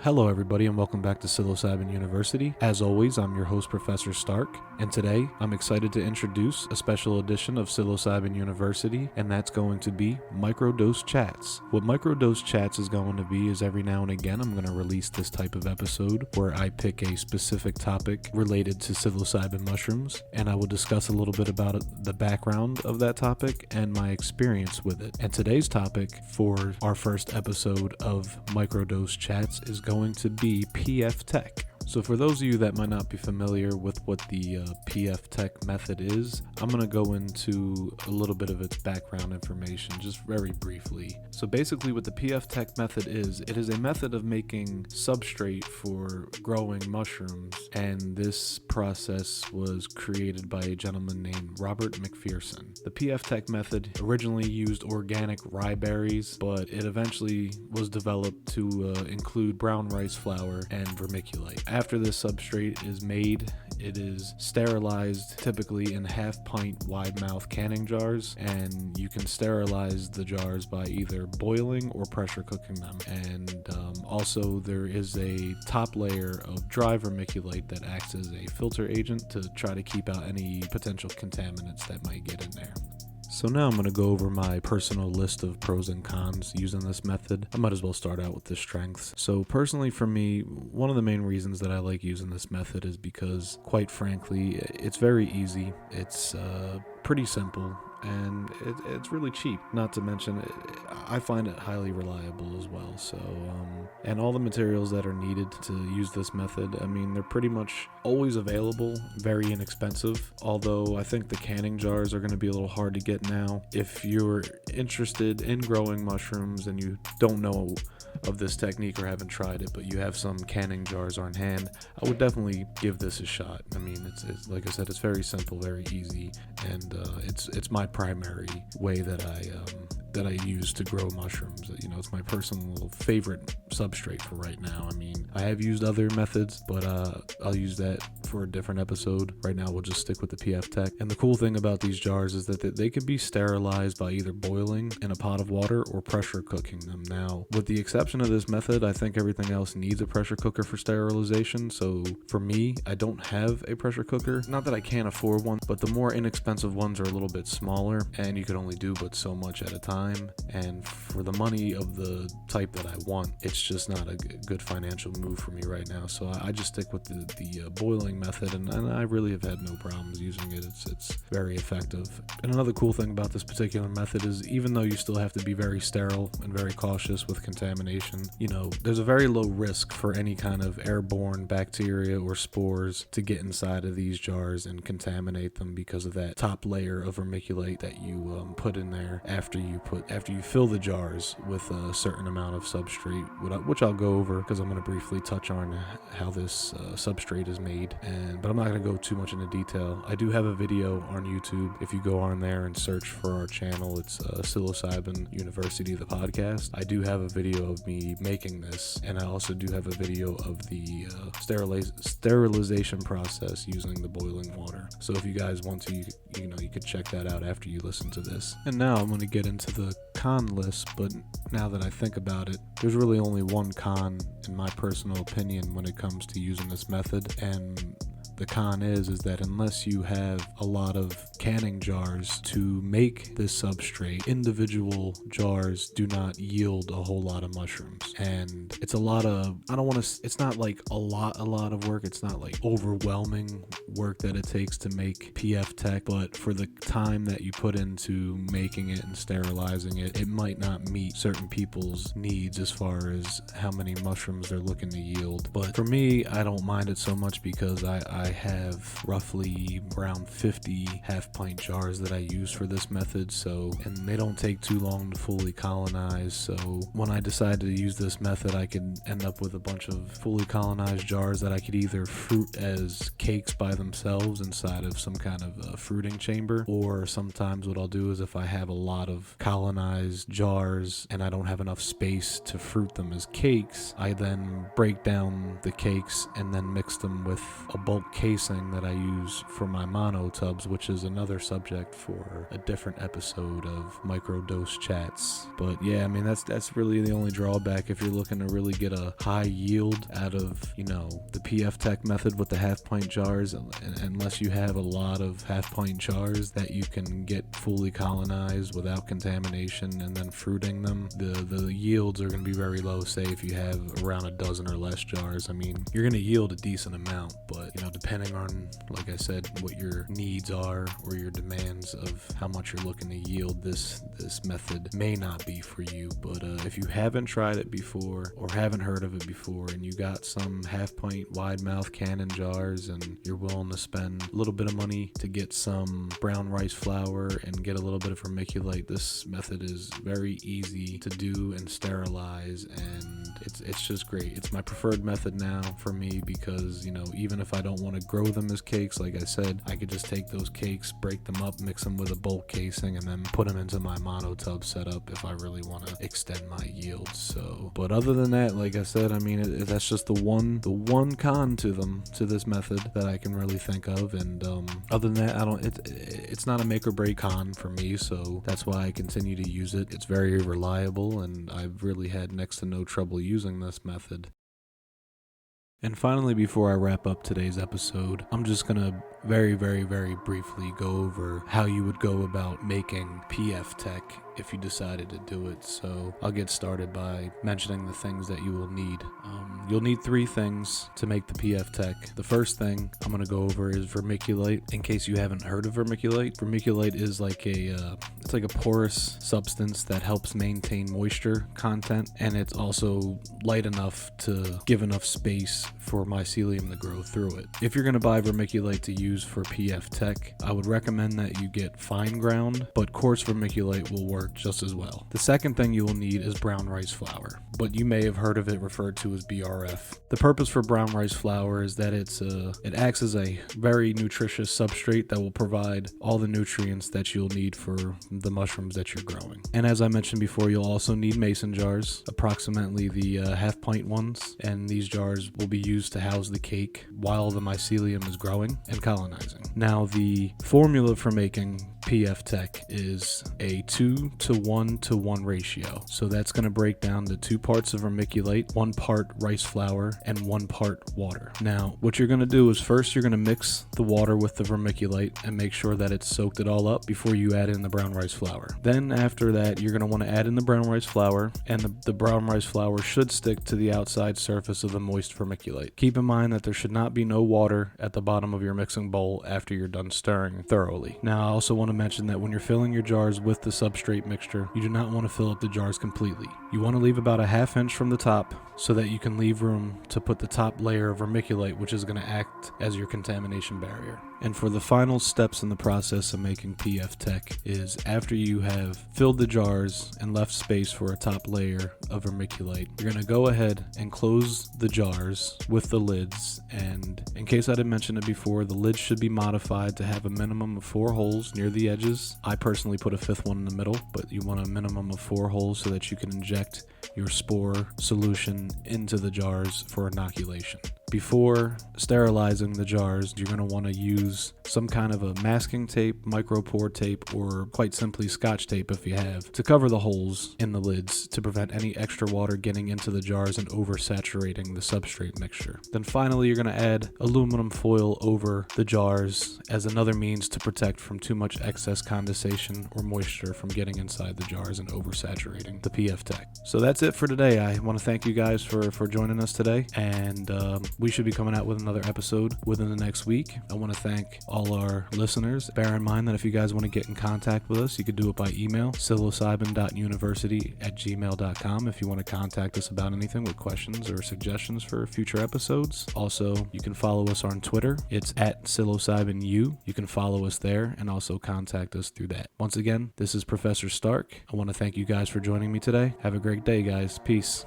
Hello everybody and welcome back to Psilocybin University. As always, I'm your host Professor Stark, and today I'm excited to introduce a special edition of Psilocybin University, and that's going to be Microdose Chats. What Microdose Chats is going to be is every now and again I'm going to release this type of episode where I pick a specific topic related to psilocybin mushrooms, and I will discuss a little bit about the background of that topic and my experience with it. And today's topic for our first episode of Microdose Chats is going to be PF Tek. So for those of you that might not be familiar with what the PF Tek method is, I'm going to go into a little bit of its background information just very briefly. So basically what the PF Tek method is, it is a method of making substrate for growing mushrooms, and this process was created by a gentleman named Robert McPherson. The PF Tek method originally used organic rye berries, but it eventually was developed to include brown rice flour and vermiculite. After this substrate is made, it is sterilized typically in half-pint wide-mouth canning jars, and you can sterilize the jars by either boiling or pressure cooking them. And also there is a top layer of dry vermiculite that acts as a filter agent to try to keep out any potential contaminants that might get in there. So now I'm going to go over my personal list of pros and cons using this method. I might as well start out with the strengths. So personally for me, one of the main reasons that I like using this method is because, quite frankly, it's very easy. It's pretty simple. And it's really cheap. Not to mention, I find it highly reliable as well. So, and all the materials that are needed to use this method, I mean, they're pretty much always available, very inexpensive. Although I think the canning jars are going to be a little hard to get now. If you're interested in growing mushrooms and you don't know of this technique or haven't tried it, but you have some canning jars on hand, I would definitely give this a shot. I mean, it's like I said, it's very simple, very easy, and it's my primary way that I use to grow mushrooms. You know, it's my personal favorite substrate for right now. I mean, I have used other methods, but I'll use that for a different episode. Right now, we'll just stick with the PF Tek. And the cool thing about these jars is that they can be sterilized by either boiling in a pot of water or pressure cooking them. Now, with the exception of this method, I think everything else needs a pressure cooker for sterilization. So for me, I don't have a pressure cooker. Not that I can't afford one, but the more inexpensive ones are a little bit smaller, and you can only do but so much at a time. And for the money of the type that I want, it's just not a good financial move for me right now. So I just stick with the boiling method, and I really have had no problems using it. It's very effective. And another cool thing about this particular method is, even though you still have to be very sterile and very cautious with contamination, you know, there's a very low risk for any kind of airborne bacteria or spores to get inside of these jars and contaminate them because of that top layer of vermiculite that you put in there after you fill the jars with a certain amount of substrate, which I'll go over because I'm going to briefly touch on how this substrate is made, but I'm not going to go too much into detail. I do have a video on YouTube. If you go on there and search for our channel, it's Psilocybin University, the podcast. I do have a video of me making this, and I also do have a video of the sterilization process using the boiling water. So if you guys want to, you could check that out after you listen to this. And now I'm going to get into the con list, but now that I think about it, there's really only one con in my personal opinion when it comes to using this method, and the con is that unless you have a lot of canning jars to make this substrate, individual jars do not yield a whole lot of mushrooms. And it's a lot of, it's not like a lot of work. It's not like overwhelming work that it takes to make PF Tek, but for the time that you put into making it and sterilizing it, it might not meet certain people's needs as far as how many mushrooms they're looking to yield. But for me, I don't mind it so much because I have roughly around 50 half-pint jars that I use for this method, and they don't take too long to fully colonize. So when I decide to use this method, I could end up with a bunch of fully colonized jars that I could either fruit as cakes by themselves inside of some kind of a fruiting chamber, or sometimes what I'll do is, if I have a lot of colonized jars and I don't have enough space to fruit them as cakes, I then break down the cakes and then mix them with a bulk casing that I use for my mono tubs, which is another subject for a different episode of microdose chats. But yeah, I mean, that's really the only drawback if you're looking to really get a high yield out of, the PF Tek method with the half pint jars, unless you have a lot of half pint jars that you can get fully colonized without contamination and then fruiting them. The yields are going to be very low. Say if you have around a dozen or less jars, I mean, you're going to yield a decent amount, but depending on, like I said, what your needs are or your demands of how much you're looking to yield, this method may not be for you. But if you haven't tried it before or haven't heard of it before, and you got some half pint wide mouth cannon jars and you're willing to spend a little bit of money to get some brown rice flour and get a little bit of vermiculite, this method is very easy to do and sterilize, and it's just great. It's my preferred method now for me because even if I don't want to grow them as cakes, like I said, I could just take those cakes, break them up, mix them with a bulk casing, and then put them into my mono tub setup if I really want to extend my yield. So, but other than that, like I said, I mean, that's just the one con to this method that I can really think of. And other than that, it's not a make or break con for me, so that's why I continue to use it. It's very reliable, and I've really had next to no trouble using this method. And finally, before I wrap up today's episode, I'm just gonna very, very, very briefly go over how you would go about making PF Tek if you decided to do it. So I'll get started by mentioning the things that you will need. You'll need 3 things to make the PF Tek. The first thing I'm going to go over is vermiculite. In case you haven't heard of vermiculite, vermiculite is like it's like a porous substance that helps maintain moisture content, and it's also light enough to give enough space for mycelium to grow through it. If you're going to buy vermiculite to use for PF Tek, I would recommend that you get fine ground, but coarse vermiculite will work just as well. The second thing you will need is brown rice flour, but you may have heard of it referred to as BRF. The purpose for brown rice flour is that it acts as a very nutritious substrate that will provide all the nutrients that you'll need for the mushrooms that you're growing. And as I mentioned before, you'll also need mason jars, approximately the half pint ones, and these jars will be used to house the cake while the mycelium is growing and colonizing. Now, the formula for making PF Tek is a 2:1:1 ratio. So that's going to break down to 2 parts of vermiculite, 1 part rice flour, and 1 part water. Now, what you're going to do is first you're going to mix the water with the vermiculite and make sure that it's soaked it all up before you add in the brown rice flour. Then after that, you're going to want to add in the brown rice flour, and the brown rice flour should stick to the outside surface of the moist vermiculite. Keep in mind that there should not be no water at the bottom of your mixing bowl after you're done stirring thoroughly. Now, I also want to mention that when you're filling your jars with the substrate mixture, you do not want to fill up the jars completely. You want to leave about a ½ inch from the top so that you can leave room to put the top layer of vermiculite, which is going to act as your contamination barrier. And for the final steps in the process of making PF Tek is after you have filled the jars and left space for a top layer of vermiculite, you're going to go ahead and close the jars with the lids. And in case I didn't mention it before, the lids should be modified to have a minimum of 4 holes near the edges. I personally put a 5th one in the middle, but you want a minimum of 4 holes so that you can inject your spore solution into the jars for inoculation. Before sterilizing the jars, you're going to want to use some kind of a masking tape, micropore tape, or quite simply Scotch tape if you have, to cover the holes in the lids to prevent any extra water getting into the jars and oversaturating the substrate mixture. Then finally, you're going to add aluminum foil over the jars as another means to protect from too much excess condensation or moisture from getting inside the jars and oversaturating the PF Tek. So that's it for today. I want to thank you guys for joining us today, and we should be coming out with another episode within the next week. I want to thank all our listeners. Bear in mind that if you guys want to get in contact with us, you could do it by email, psilocybin.university@gmail.com, if you want to contact us about anything with questions or suggestions for future episodes. Also, you can follow us on Twitter. It's @psilocybinu. You can follow us there and also contact us through that. Once again, this is Professor Stark. I want to thank you guys for joining me today. Have a great day, guys. Peace.